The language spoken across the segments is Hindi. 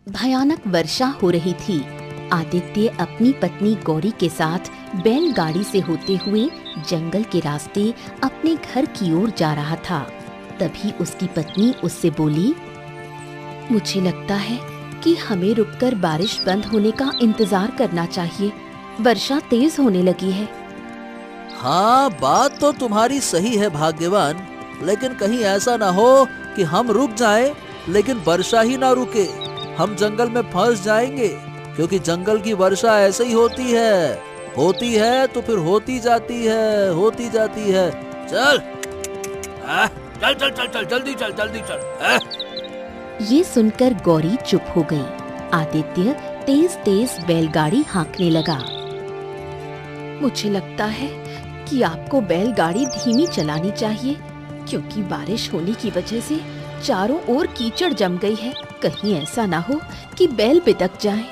भयानक वर्षा हो रही थी। आदित्य अपनी पत्नी गौरी के साथ बैलगाड़ी से होते हुए जंगल के रास्ते अपने घर की ओर जा रहा था। तभी उसकी पत्नी उससे बोली, मुझे लगता है कि हमें रुककर बारिश बंद होने का इंतजार करना चाहिए। वर्षा तेज होने लगी है। हाँ, बात तो तुम्हारी सही है भाग्यवान, लेकिन कहीं ऐसा ना हो कि हम रुक जाएं, लेकिन वर्षा ही ना रुके। हम जंगल में फंस जाएंगे, क्योंकि जंगल की वर्षा ऐसे ही होती है तो फिर होती जाती है। चल चल चल चल चल, जल्दी चल। ये सुनकर गौरी चुप हो गई। आदित्य तेज तेज बैलगाड़ी हाँकने लगा। मुझे लगता है कि आपको बैलगाड़ी धीमी चलानी चाहिए, क्योंकि बारिश होने की वजह से चारों ओर कीचड़ जम गई है। कहीं ऐसा ना हो कि बैल बिदक जाए।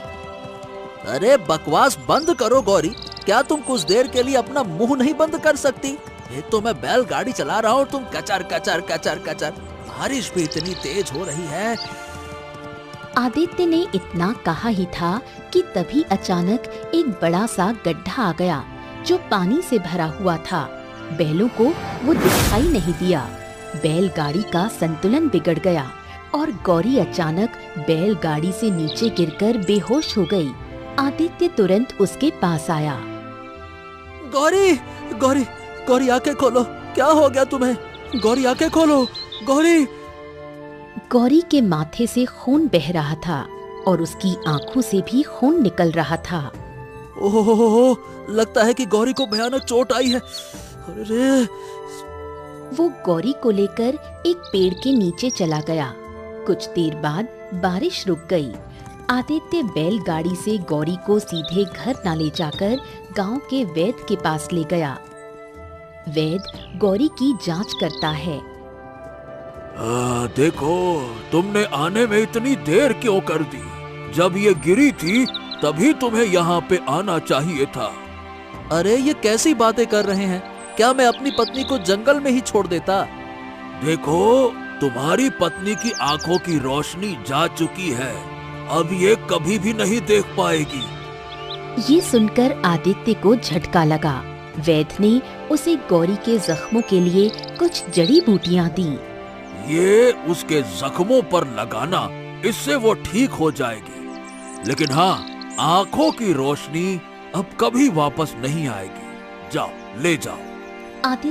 अरे बकवास बंद करो गौरी, क्या तुम कुछ देर के लिए अपना मुंह नहीं बंद कर सकती? एक तो मैं बैलगाड़ी चला रहा हूँ, तुम कचर कचर कचर कचर। बारिश भी इतनी तेज हो रही है। आदित्य ने इतना कहा ही था कि तभी अचानक एक बड़ा सा गड्ढा आ गया, जो पानी से भरा हुआ था। बैलों को वो दिखाई नहीं दिया। बैलगाड़ी का संतुलन बिगड़ गया और गौरी अचानक बैलगाड़ी से नीचे गिरकर बेहोश हो गई। आदित्य तुरंत उसके पास आया। गौरी गौरी गौरी, आंखें खोलो, क्या हो गया तुम्हें? गौरी आंखें खोलो, गौरी। गौरी के माथे से खून बह रहा था और उसकी आंखों से भी खून निकल रहा था। ओहो, लगता है कि गौरी को भयानक चोट आई है। अरे! वो गौरी को लेकर एक पेड़ के नीचे चला गया। कुछ देर बाद बारिश रुक गई। आदित्य बैलगाड़ी से गौरी को सीधे घर न ले जाकर गांव के वैद्य के पास ले गया। वैद्य गौरी की जांच करता है। देखो, तुमने आने में इतनी देर क्यों कर दी? जब ये गिरी थी तभी तुम्हें यहाँ पे आना चाहिए था। अरे, ये कैसी बातें कर रहे हैं? क्या मैं अपनी पत्नी को जंगल में ही छोड़ देता? देखो, तुम्हारी पत्नी की आंखों की रोशनी जा चुकी है, अब ये कभी भी नहीं देख पाएगी। ये सुनकर आदित्य को झटका लगा। वैद्य ने उसे गौरी के जख्मों के लिए कुछ जड़ी बूटियां दी। ये उसके जख्मों पर लगाना, इससे वो ठीक हो जाएगी। लेकिन हाँ, आंखों की रोशनी अब कभी वापस नहीं आएगी। जाओ, ले जाओ। आदित्य